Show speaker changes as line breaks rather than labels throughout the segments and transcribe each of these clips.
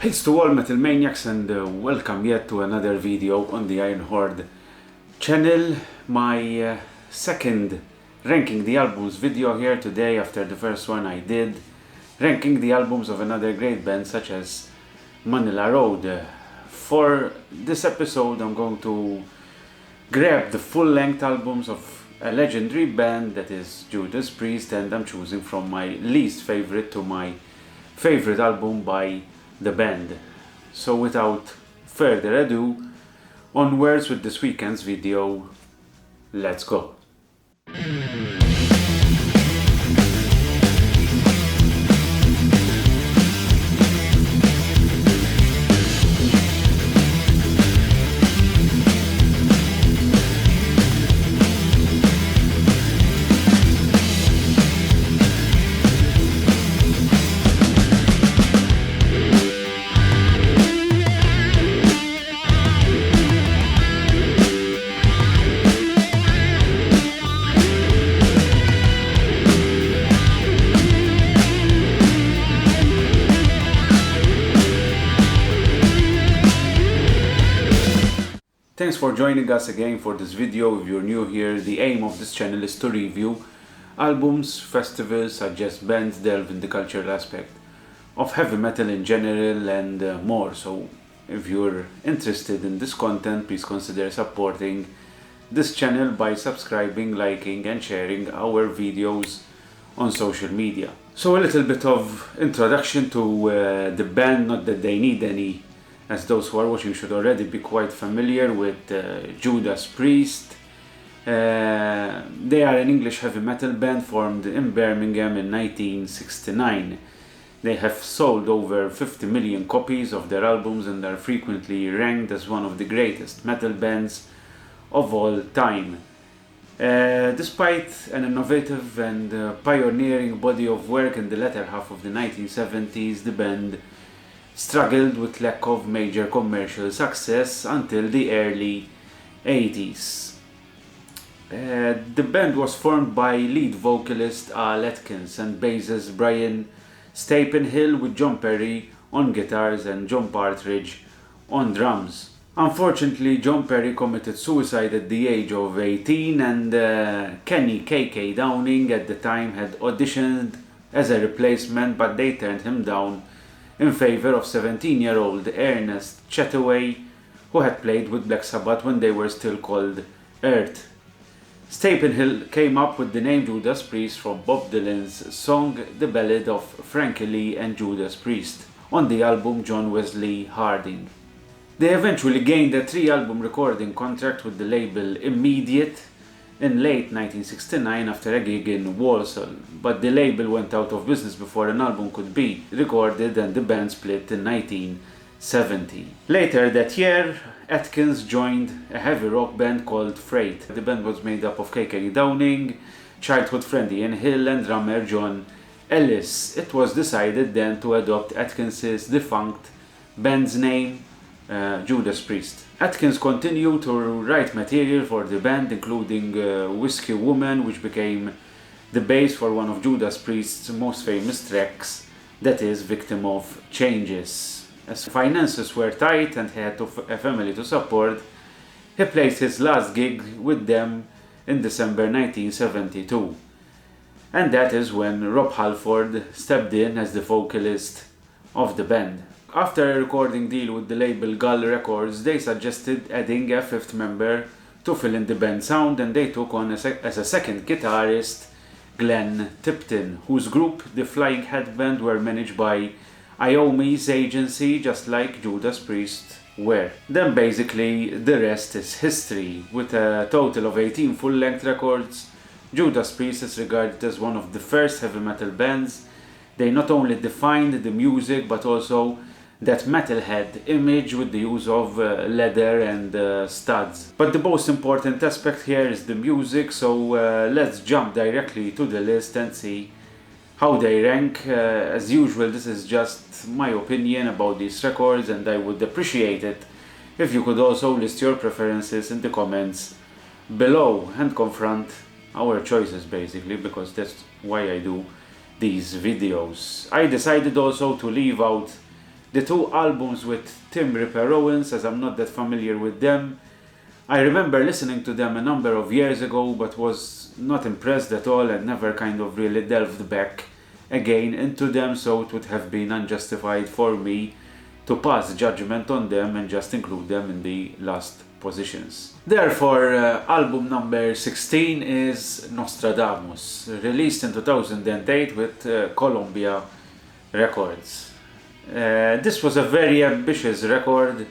Thanks to all metal maniacs and welcome yet to another video on the Iron Horde channel. My second ranking the albums video here today after the first one I did ranking the albums of another great band such as Manila Road. For this episode I'm going to grab the full-length albums of a legendary band that is Judas Priest, and I'm choosing from my least favorite to my favorite album by the band. So without further ado, onwards with this weekend's video. Let's go. Thanks for joining us again for this video. If you're new here, the aim of this channel is to review albums, festivals, suggest bands, delve in the cultural aspect of heavy metal in general and more. So if you're interested in this content, please consider supporting this channel by subscribing, liking and sharing our videos on social media. So a little bit of introduction to the band, not that they need any, as those who are watching should already be quite familiar with Judas Priest. They are an English heavy metal band formed in Birmingham in 1969. They have sold over 50 million copies of their albums and are frequently ranked as one of the greatest metal bands of all time. Despite an innovative and pioneering body of work in the latter half of the 1970s, the band struggled with lack of major commercial success until the early 80s. The band was formed by lead vocalist Al Atkins and bassist Brian Stapenhill, with John Perry on guitars and John Partridge on drums. Unfortunately, John Perry committed suicide at the age of 18, and Kenny KK Downing at the time had auditioned as a replacement, but they turned him down in favor of 17-year-old Ernest Chataway, who had played with Black Sabbath when they were still called Earth. Stapenhill came up with the name Judas Priest from Bob Dylan's song The Ballad of Frankie Lee and Judas Priest on the album John Wesley Harding. They eventually gained a 3-album recording contract with the label Immediate in late 1969 after a gig in Walsall, but the label went out of business before an album could be recorded and the band split in 1970. Later that year, Atkins joined a heavy rock band called Freight. The band was made up of KK Downing, childhood friend Ian Hill and drummer John Ellis. It was decided then to adopt Atkins's defunct band's name, Judas Priest. Atkins continued to write material for the band, including Whiskey Woman, which became the base for one of Judas Priest's most famous tracks, that is Victim of Changes. As finances were tight and he had a family to support, he placed his last gig with them in December 1972. And that is when Rob Halford stepped in as the vocalist of the band. After a recording deal with the label Gull Records, they suggested adding a 5th member to fill in the band sound, and they took on as a second guitarist Glenn Tipton, whose group, the Flying Hat Band, were managed by Iommi's agency, just like Judas Priest were. Then basically the rest is history. With a total of 18 full-length records, Judas Priest is regarded as one of the first heavy metal bands. They not only defined the music but also that metalhead image with the use of leather and studs. But the most important aspect here is the music, so let's jump directly to the list and see how they rank. As usual, this is just my opinion about these records, and I would appreciate it if you could also list your preferences in the comments below and confront our choices, basically, because that's why I do these videos. I decided also to leave out The two albums with Tim Ripper Owens, as I'm not that familiar with them. I remember listening to them a number of years ago, but was not impressed at all and never kind of really delved back again into them, so it would have been unjustified for me to pass judgment on them and just include them in the last positions. Therefore, album number 16 is Nostradamus, released in 2008 with Columbia Records. This was a very ambitious record,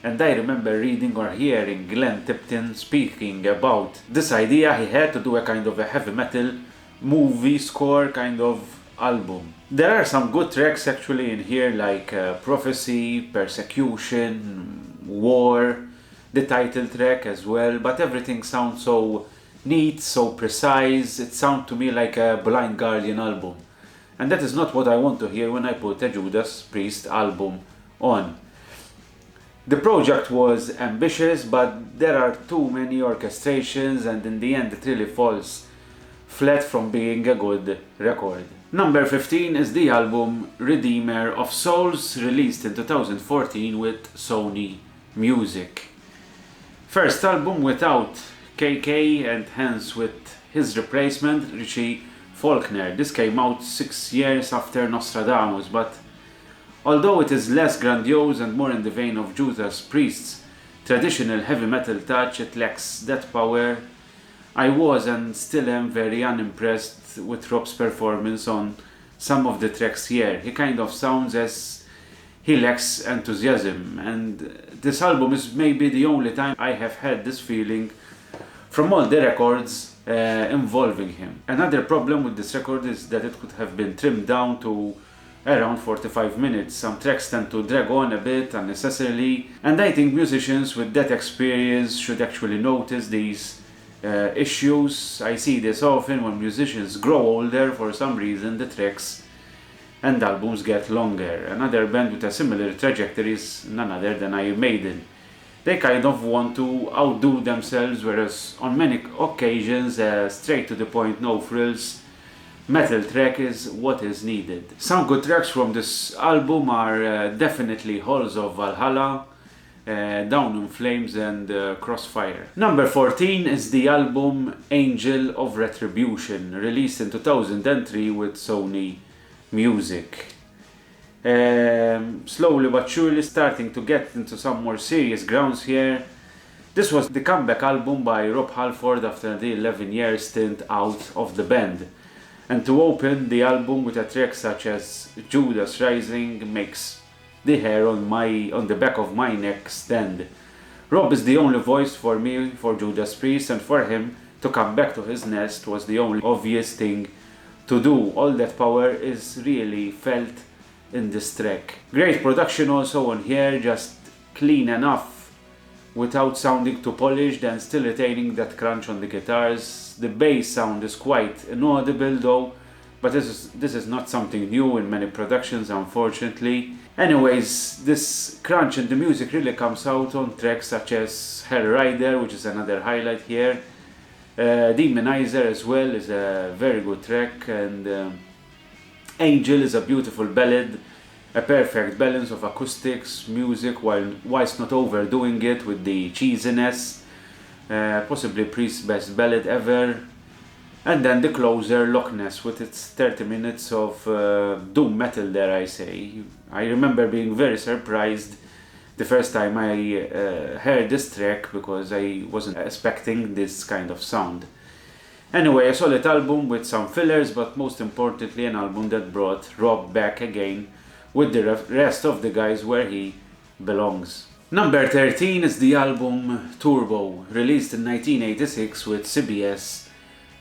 and I remember reading or hearing Glenn Tipton speaking about this idea he had to do a kind of a heavy metal movie score kind of album. There are some good tracks actually in here, like Prophecy, Persecution, War, the title track as well, but everything sounds so neat, so precise. It sounds to me like a Blind Guardian album. And that is not what I want to hear when I put a Judas Priest album on. The project was ambitious, but there are too many orchestrations, and in the end it really falls flat from being a good record. Number 15 is the album Redeemer of Souls, released in 2014 with Sony Music. First album without KK, and hence with his replacement, Richie Faulkner. This came out 6 years after Nostradamus, but although it is less grandiose and more in the vein of Judas Priest's traditional heavy metal touch, it lacks that power. I was and still am very unimpressed with Rob's performance on some of the tracks here. He kind of sounds as he lacks enthusiasm, and this album is maybe the only time I have had this feeling from all the records involving him. Another problem with this record is that it could have been trimmed down to around 45 minutes. Some tracks tend to drag on a bit unnecessarily, and I think musicians with that experience should actually notice these issues. I see this often when musicians grow older. For some reason the tracks and albums get longer. Another band with a similar trajectory is none other than Iron Maiden. They kind of want to outdo themselves, whereas on many occasions straight to the point, no frills metal track is what is needed. Some good tracks from this album are definitely Halls of Valhalla, Down in Flames and Crossfire. Number 14 is the album Angel of Retribution, released in 2003 with Sony Music. Slowly but surely starting to get into some more serious grounds here. This was the comeback album by Rob Halford after the 11-year stint out of the band. And to open the album with a track such as Judas Rising makes the hair on the back of my neck stand. Rob is the only voice for me for Judas Priest, and for him to come back to his nest was the only obvious thing to do. All that power is really felt in this track. Great production also on here, just clean enough without sounding too polished and still retaining that crunch on the guitars. The bass sound is quite inaudible though, but this is not something new in many productions, unfortunately. Anyways, this crunch in the music really comes out on tracks such as Hell Rider, which is another highlight here. Demonizer as well is a very good track, and Angel is a beautiful ballad, a perfect balance of acoustics, music, whilst not overdoing it with the cheesiness. Possibly Priest's best ballad ever. And then the closer, Loch Ness, with its 30 minutes of doom metal, dare I say. I remember being very surprised the first time I heard this track, because I wasn't expecting this kind of sound. Anyway, a solid album with some fillers, but most importantly an album that brought Rob back again with the rest of the guys where he belongs. Number 13 is the album Turbo, released in 1986 with CBS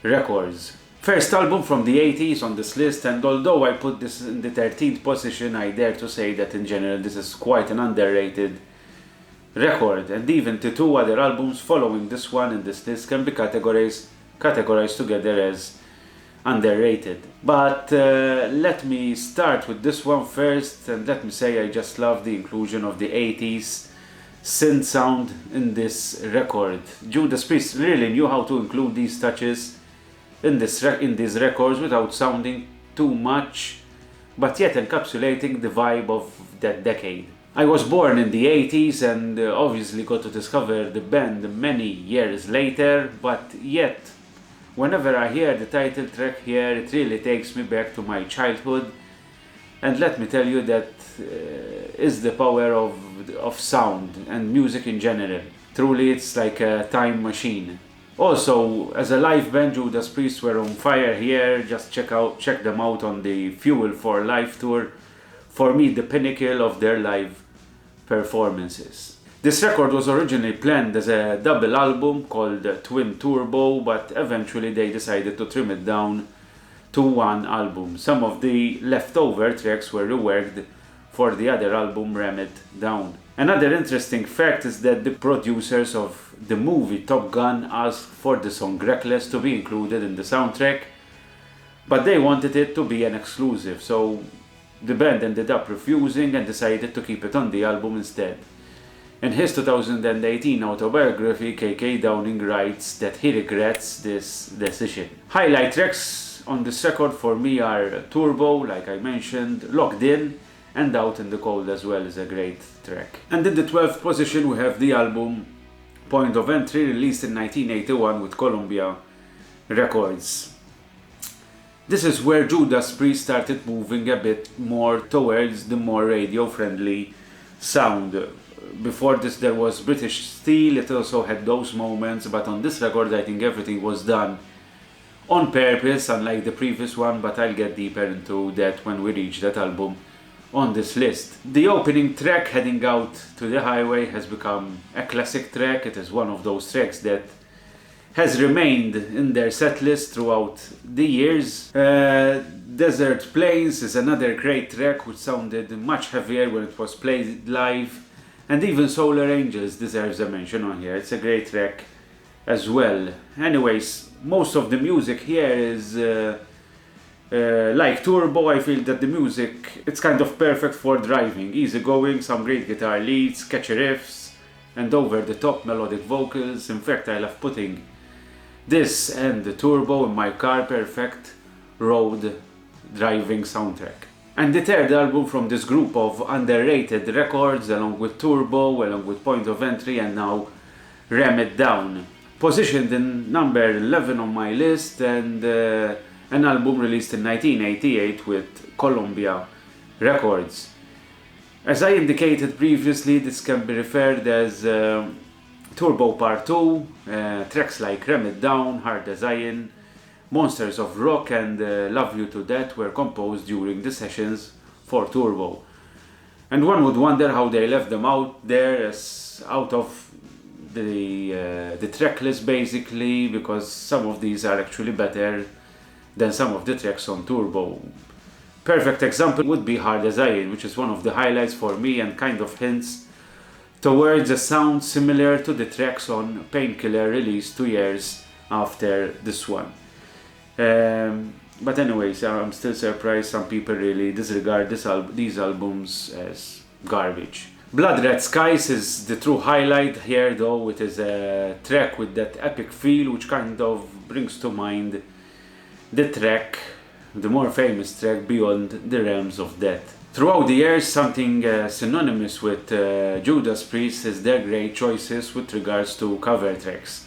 Records. First album from the 80s on this list, and although I put this in the 13th position, I dare to say that in general this is quite an underrated record, and even the two other albums following this one in this list can be categorized together as underrated. But let me start with this one first, and let me say I just love the inclusion of the 80s synth sound in this record. Judas Priest really knew how to include these touches in these records without sounding too much but yet encapsulating the vibe of that decade. I was born in the 80s and obviously got to discover the band many years later, but yet whenever I hear the title track here, it really takes me back to my childhood. And let me tell you, that is the power of sound and music in general. Truly, it's like a time machine. Also, as a live band, Judas Priest were on fire here. Just check them out on the Fuel for Life tour. For me, the pinnacle of their live performances. This record was originally planned as a double album called Twin Turbo, but eventually they decided to trim it down to one album. Some of the leftover tracks were reworked for the other album, Ram It Down. Another interesting fact is that the producers of the movie Top Gun asked for the song Reckless to be included in the soundtrack, but they wanted it to be an exclusive, so the band ended up refusing and decided to keep it on the album instead. In his 2018 autobiography, KK Downing writes that he regrets this decision. Highlight tracks on this record for me are Turbo, like I mentioned, Locked In, and Out in the Cold as well is a great track. And in the 12th position we have the album Point of Entry, released in 1981 with Columbia Records. This is where Judas Priest started moving a bit more towards the more radio-friendly sound. Before this there was British Steel, it also had those moments, but on this record I think everything was done on purpose, unlike the previous one, but I'll get deeper into that when we reach that album on this list. The opening track, Heading Out to the Highway, has become a classic track. It is one of those tracks that has remained in their setlist throughout the years. Desert Plains is another great track which sounded much heavier when it was played live, and even Solar Angels deserves a mention on here. It's a great track as well. Anyways, most of the music here is like Turbo. I feel that the music, it's kind of perfect for driving, easygoing, some great guitar leads, catchy riffs, and over-the-top melodic vocals. In fact, I love putting this and the Turbo in my car, perfect road driving soundtrack. And the third album from this group of underrated records, along with Turbo, along with Point of Entry, and now Ram It Down. Positioned in number 11 on my list, and an album released in 1988 with Columbia Records. As I indicated previously, this can be referred as Turbo Part 2, tracks like Ram It Down, Hard as Iron, Monsters of Rock, and Love You to Death were composed during the sessions for Turbo. And one would wonder how they left them out there as out of the track list, basically, because some of these are actually better than some of the tracks on Turbo. Perfect example would be Hard as Iron, which is one of the highlights for me and kind of hints towards a sound similar to the tracks on Painkiller, released 2 years after this one. But anyways, I'm still surprised some people really disregard these albums as garbage. Blood Red Skies is the true highlight here, though. It is a track with that epic feel which kind of brings to mind the track, the more famous track, Beyond the Realms of Death. Throughout the years, something synonymous with Judas Priest is their great choices with regards to cover tracks.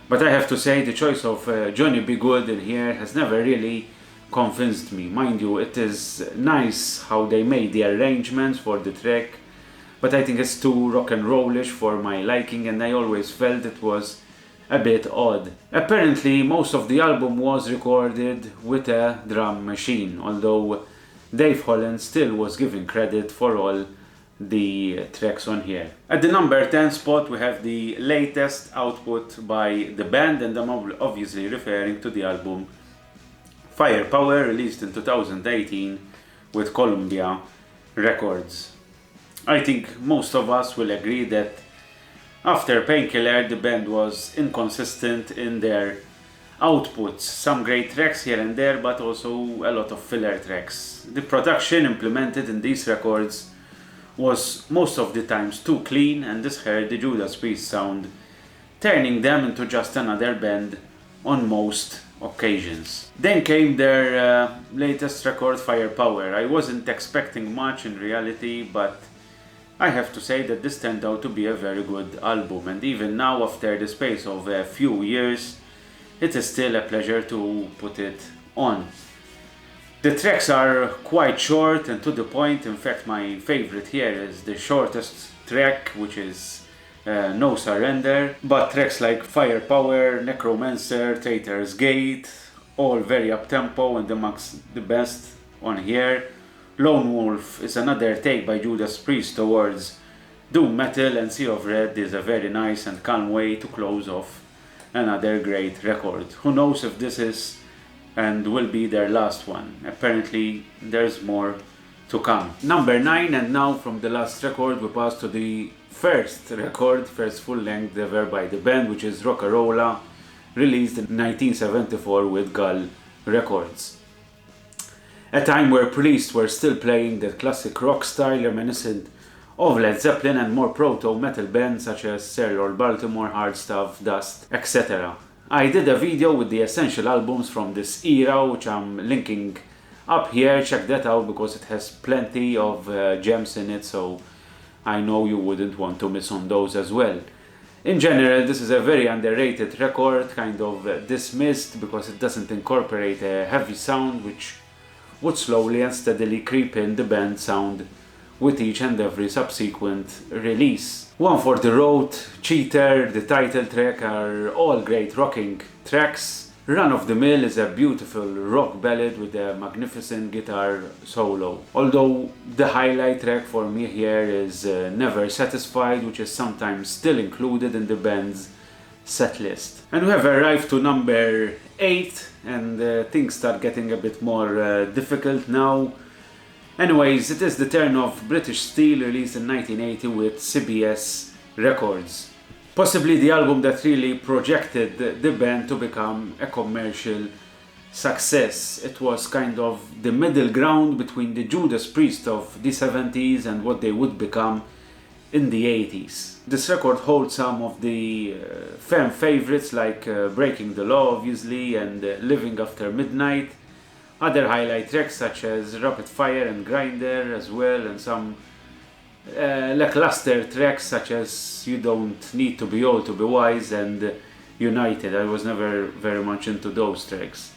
But I have to say, the choice of Johnny B. Good in here has never really convinced me. Mind you, it is nice how they made the arrangements for the track, but I think it's too rock and rollish for my liking, and I always felt it was a bit odd. Apparently, most of the album was recorded with a drum machine, although Dave Holland still was given credit for all the tracks on here. At the number 10 spot we have the latest output by the band, and I'm obviously referring to the album Firepower, released in 2018 with Columbia Records. I think most of us will agree that after Painkiller, the band was inconsistent in their outputs. Some great tracks here and there, but also a lot of filler tracks. The production implemented in these records was most of the times too clean, and this hurt the Judas Priest sound, turning them into just another band on most occasions. Then came their latest record, Firepower. I wasn't expecting much in reality, but I have to say that this turned out to be a very good album, and even now, after the space of a few years, it is still a pleasure to put it on. The tracks are quite short and to the point. In fact, my favorite here is the shortest track, which is No Surrender, but tracks like Firepower, Necromancer, Traitor's Gate, all very up-tempo and amongst the best on here. Lone Wolf is another take by Judaspriest towards doom metal, and Sea of Red is a very nice and calm way to close off another great record. Who knows if this is and will be their last one. Apparently there's more to come. Number 9, and now from the last record we pass to the first full length ever by the band, which is A Rolla, released in 1974 with Gull Records. A time where priests were still playing that classic rock style reminiscent of Led Zeppelin and more proto-metal bands such as Serial Baltimore, Hard Stuff, Dust, etc. I did a video with the essential albums from this era, which I'm linking up here. Check that out because it has plenty of gems in it, so I know you wouldn't want to miss on those as well. In general, this is a very underrated record, kind of dismissed because it doesn't incorporate a heavy sound, which would slowly and steadily creep in the band's sound with each and every subsequent release. One for the Road, Cheater, the title track are all great rocking tracks. Run of the Mill is a beautiful rock ballad with a magnificent guitar solo. Although the highlight track for me here is Never Satisfied, which is sometimes still included in the band's set list. And we have arrived to number 8, and things start getting a bit more difficult now. Anyways, it is the turn of British Steel, released in 1980 with CBS Records. Possibly the album that really projected the band to become a commercial success. It was kind of the middle ground between the Judas Priest of the 70s and what they would become in the 80s. This record holds some of the fan favorites like Breaking the Law obviously and Living After Midnight. Other highlight tracks such as Rapid Fire and Grinder as well, and some lackluster tracks such as You Don't Need to Be Old to Be Wise and United. I was never very much into those tracks.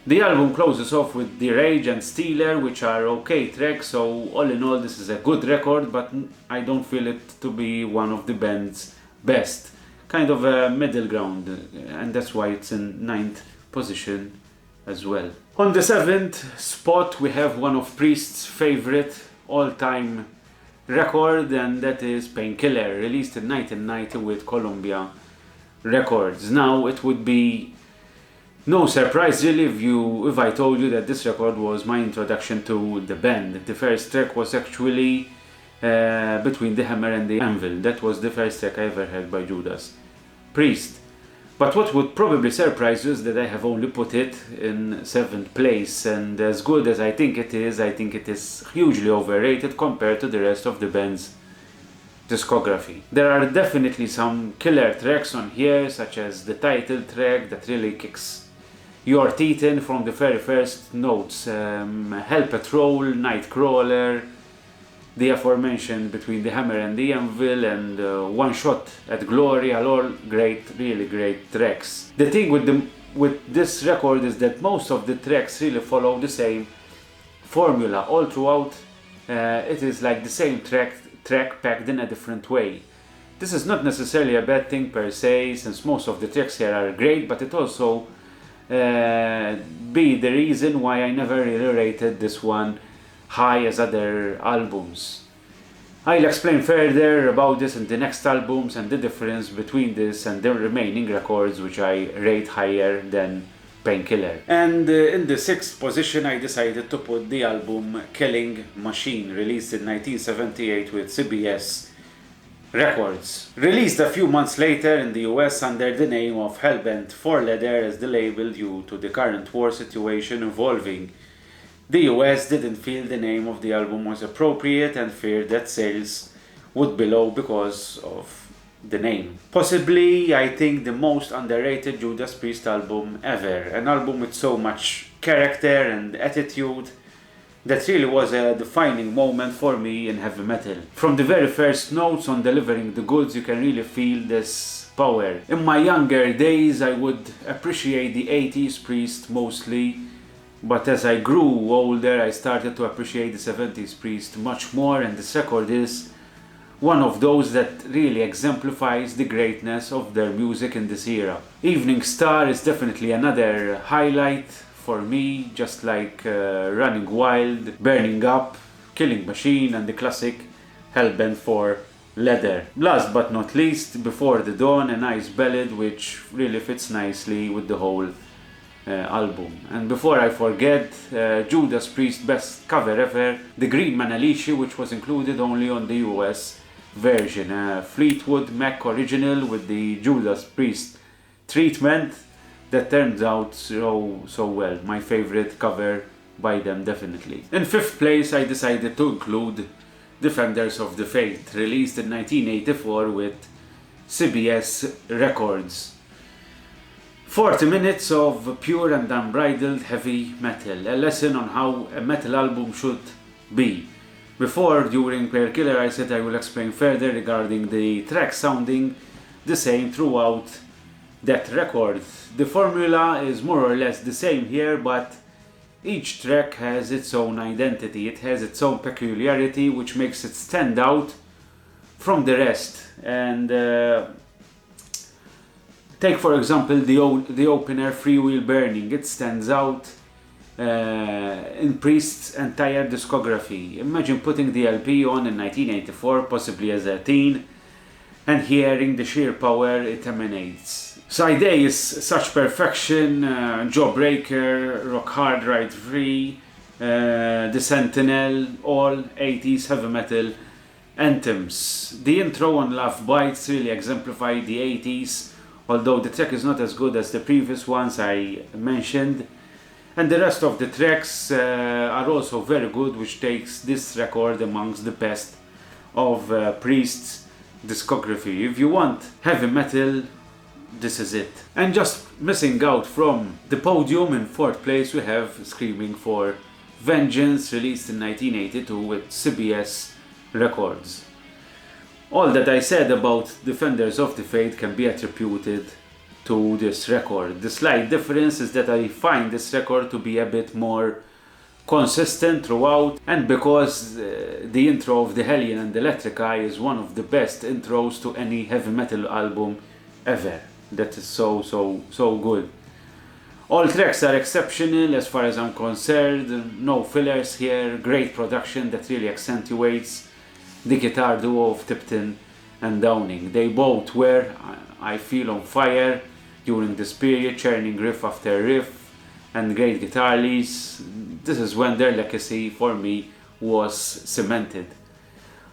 The album closes off with The Rage and Stealer, which are okay tracks, so all in all this is a good record, but I don't feel it to be one of the band's best. Kind of a middle ground, and that's why it's in 9th position as well. On the 7th spot we have one of Priest's favorite all-time record, and that is Painkiller, released in 1990 with Columbia Records. Now it would be no surprise really if I told you that this record was my introduction to the band. The first track was actually Between the Hammer and the Anvil. That was the first track I ever heard by Judas Priest. But what would probably surprise you is that I have only put it in 7th place, and as good as I think it is hugely overrated compared to the rest of the band's discography. There are definitely some killer tracks on here, such as the title track that really kicks your teeth in from the very first notes. Hell Patrol, Nightcrawler, the aforementioned Between the Hammer and the Anvil, and One Shot at Glory are all great, really great tracks. The thing with this record is that most of the tracks really follow the same formula all throughout. It is like the same track packed in a different way. This is not necessarily a bad thing per se, since most of the tracks here are great, but it also be the reason why I never really rated this one high as other albums. I'll explain further about this in the next albums and the difference between this and the remaining records which I rate higher than Painkiller. And in the 6th position I decided to put the album Killing Machine, released in 1978 with CBS Records. Released a few months later in the US under the name of Hellbent for Leather as the label, due to the current war situation involving the US didn't feel the name of the album was appropriate and feared that sales would be low because of the name. Possibly, I think, the most underrated Judas Priest album ever. An album with so much character and attitude that really was a defining moment for me in heavy metal. From the very first notes on delivering the goods, you can really feel this power. In my younger days, I would appreciate the 80s Priest mostly, but as I grew older, I started to appreciate the 70s Priest much more, and this record is one of those that really exemplifies the greatness of their music in this era. Evening Star is definitely another highlight for me, just like Running Wild, Burning Up, Killing Machine, and the classic Hellbent for Leather. Last but not least, Before the Dawn, a nice ballad which really fits nicely with the whole album. And before I forget, Judas Priest best cover ever, the Green Manalishi, which was included only on the US version. Fleetwood Mac original with the Judas Priest treatment that turned out so well. My favorite cover by them, definitely. In fifth place, I decided to include Defenders of the Faith, released in 1984 with CBS Records. 40 minutes of pure and unbridled heavy metal, a lesson on how a metal album should be. Before, during Painkiller, I said I will explain further regarding the track sounding the same throughout that record. The formula is more or less the same here, but each track has its own identity. It has its own peculiarity, which makes it stand out from the rest. And take for example the opener Free Will Burning. It stands out in Priest's entire discography. Imagine putting the LP on in 1984, possibly as a teen, and hearing the sheer power it emanates. Side A is such perfection, Jawbreaker, Rock Hard Ride Free, The Sentinel, all 80s heavy metal anthems. The intro on Love Bites really exemplify the 80s, although the track is not as good as the previous ones I mentioned. And the rest of the tracks are also very good, which takes this record amongst the best of Priest's discography. If you want heavy metal, this is it. And just missing out from the podium, in fourth place we have Screaming for Vengeance, released in 1982 with CBS Records. All that I said about Defenders of the Faith can be attributed to this record. The slight difference is that I find this record to be a bit more consistent throughout, and because the intro of the Hellion and the Electric Eye is one of the best intros to any heavy metal album ever. That is so good. All tracks are exceptional as far as I'm concerned. No fillers here. Great production that really accentuates the guitar duo of Tipton and Downing. They both were, I feel, on fire during this period, churning riff after riff and great guitar leads. This is when their legacy for me was cemented.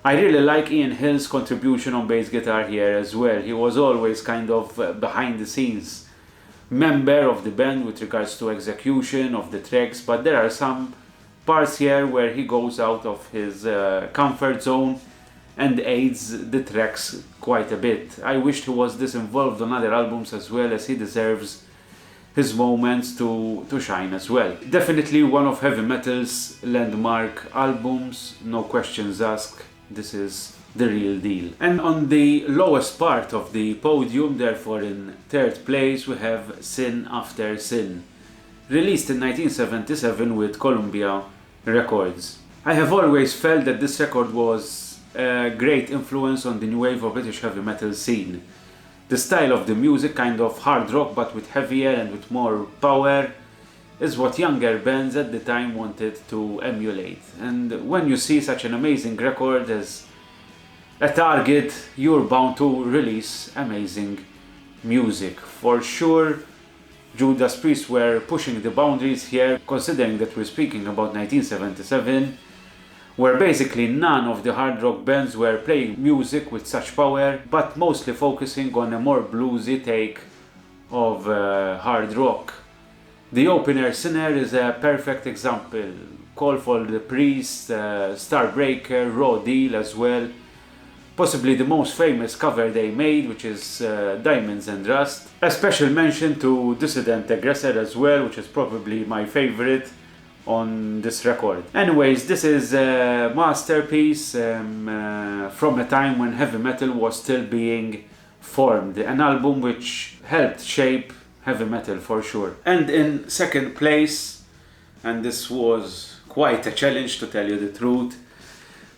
I really like Ian Hill's contribution on bass guitar here as well. He was always kind of behind the scenes member of the band with regards to execution of the tracks, but there are some parts here where he goes out of his comfort zone and aids the tracks quite a bit. I wished he was this involved on other albums as well, as he deserves his moments to shine as well. Definitely one of heavy metal's landmark albums, no questions asked. This is the real deal. And on the lowest part of the podium, therefore in third place, we have Sin After Sin, released in 1977 with Columbia Records. I have always felt that this record was a great influence on the new wave of British heavy metal scene. The style of the music, kind of hard rock but with heavier and with more power, is what younger bands at the time wanted to emulate. And when you see such an amazing record as a target, you're bound to release amazing music. For sure, Judas Priest were pushing the boundaries here, considering that we're speaking about 1977, where basically none of the hard rock bands were playing music with such power, but mostly focusing on a more bluesy take of hard rock. The opener Sinner is a perfect example. Call for the Priest, Starbreaker, Raw Deal as well. possibly the most famous cover they made, which is Diamonds and Rust. A special mention to Dissident Aggressor as well, which is probably my favorite on this record. Anyways, this is a masterpiece from a time when heavy metal was still being formed. An album which helped shape heavy metal for sure. And in second place, and this was quite a challenge to tell you the truth,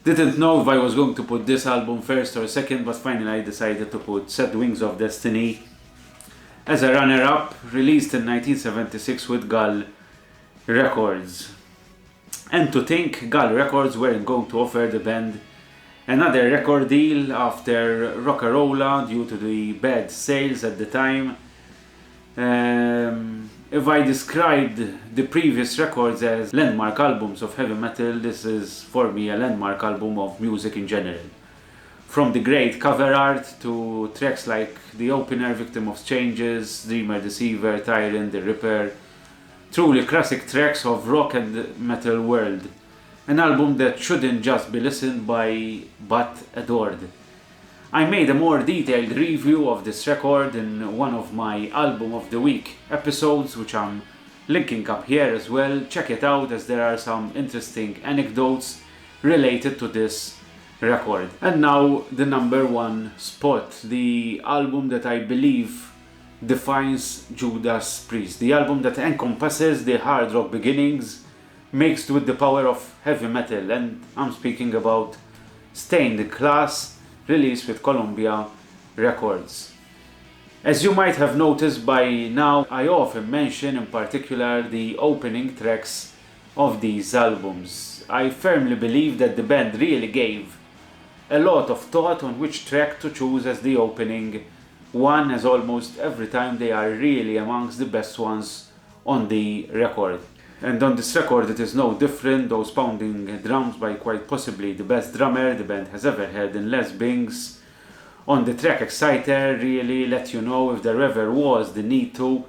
didn't know if I was going to put this album first or second, but finally I decided to put Set Wings of Destiny as a runner-up, released in 1976 with Gull Records. And to think Gull Records weren't going to offer the band another record deal after A Rolla due to the bad sales at the time. If I described the previous records as landmark albums of heavy metal, this is for me a landmark album of music in general. From the great cover art to tracks like the opener, Victim of Changes, Dreamer Deceiver, Tyrant, The Ripper, truly classic tracks of rock and metal world. An album that shouldn't just be listened by, but adored. I made a more detailed review of this record in one of my Album of the Week episodes, which I'm linking up here as well. Check it out, as there are some interesting anecdotes related to this record. And now the number one spot, the album that I believe defines Judas Priest, the album that encompasses the hard rock beginnings mixed with the power of heavy metal, and I'm speaking about Stained Class, released with Columbia Records. As you might have noticed by now, I often mention in particular the opening tracks of these albums. I firmly believe that the band really gave a lot of thought on which track to choose as the opening one, as almost every time they are really amongst the best ones on the record. And on this record it is no different, those pounding drums by quite possibly the best drummer the band has ever had in Les Binks. On the track Exciter really let you know, if there ever was the need to,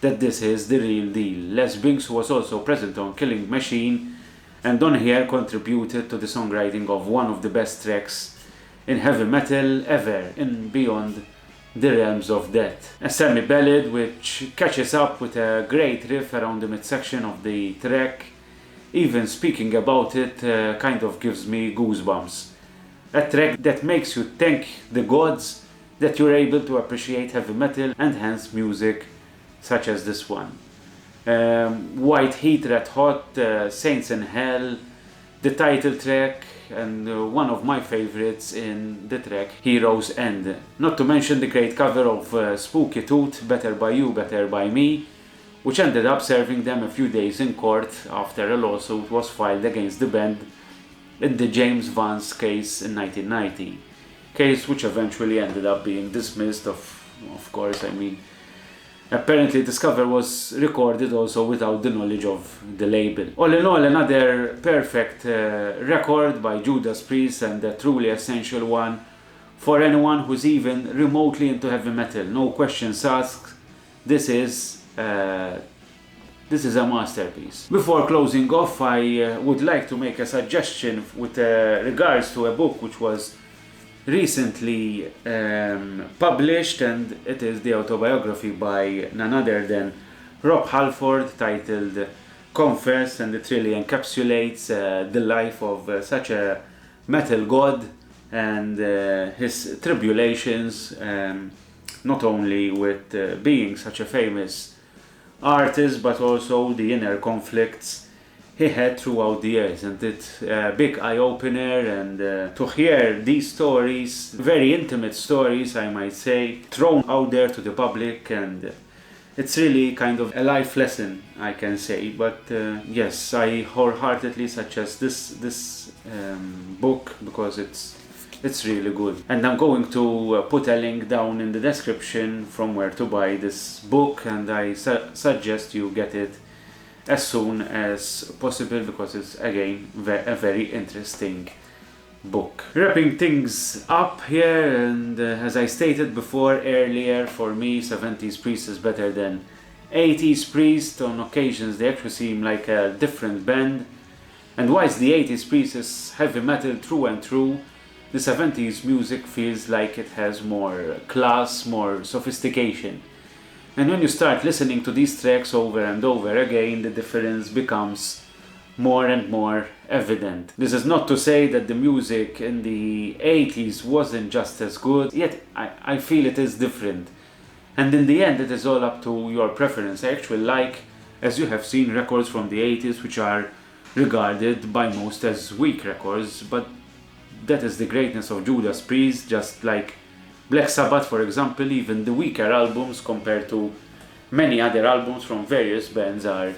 that this is the real deal. Les Binks was also present on Killing Machine, and on here contributed to the songwriting of one of the best tracks in heavy metal ever, in Beyond the Realms of Death. A semi-ballad which catches up with a great riff around the midsection of the track. Even speaking about it kind of gives me goosebumps. A track that makes you thank the gods that you're able to appreciate heavy metal and hence music such as this one. White Heat, Red Hot, Saints in Hell, the title track, and one of my favorites in the track Heroes End. Not to mention the great cover of Spooky Tooth, Better By You, Better By Me, which ended up serving them a few days in court after a lawsuit was filed against the band in the James Vance case in 1990. Case which eventually ended up being dismissed, of course. I mean, apparently this cover was recorded also without the knowledge of the label. All in all, another perfect record by Judas Priest, and a truly essential one for anyone who's even remotely into heavy metal. No questions asked. This is a masterpiece. Before closing off, I would like to make a suggestion with regards to a book which was recently published, and it is the autobiography by none other than Rob Halford, titled Confess, and it really encapsulates the life of such a metal god and his tribulations, not only with being such a famous artist, but also the inner conflicts he had throughout the years. And it's a big eye-opener, and to hear these stories, very intimate stories I might say, thrown out there to the public, and it's really kind of a life lesson, I can say. But yes, I wholeheartedly suggest this book because it's really good. And I'm going to put a link down in the description from where to buy this book, and I suggest you get it as soon as possible because it's again a very interesting book. Wrapping things up here, and as I stated before earlier, for me 70s Priest is better than 80s Priest. On occasions they actually seem like a different band, and whilst the 80s Priest is heavy metal through and through, the 70s music feels like it has more class, more sophistication. And when you start listening to these tracks over and over again, the difference becomes more and more evident. This is not to say that the music in the 80s wasn't just as good, yet I feel it is different. And in the end, it is all up to your preference. I actually like, as you have seen, records from the 80s which are regarded by most as weak records, but that is the greatness of Judas Priest. Just like Black Sabbath, for example, even the weaker albums compared to many other albums from various bands are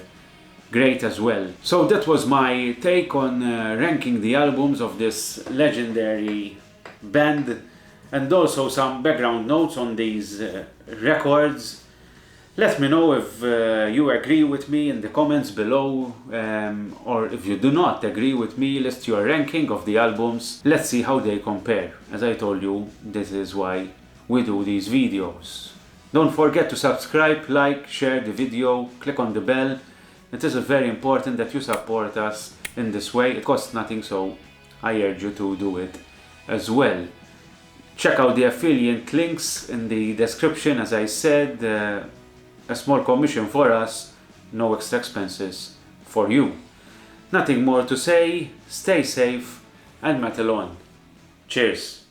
great as well. So that was my take on ranking the albums of this legendary band, and also some background notes on these records. Let me know if you agree with me in the comments below, or if you do not agree with me, list your ranking of the albums. Let's see how they compare. As I told you, this is why we do these videos. Don't forget to subscribe, like, share the video, click on the bell. It is very important that you support us in this way. It costs nothing, so I urge you to do it as well. Check out the affiliate links in the description. As I said, a small commission for us, no extra expenses for you. Nothing more to say, stay safe and metal on. Cheers!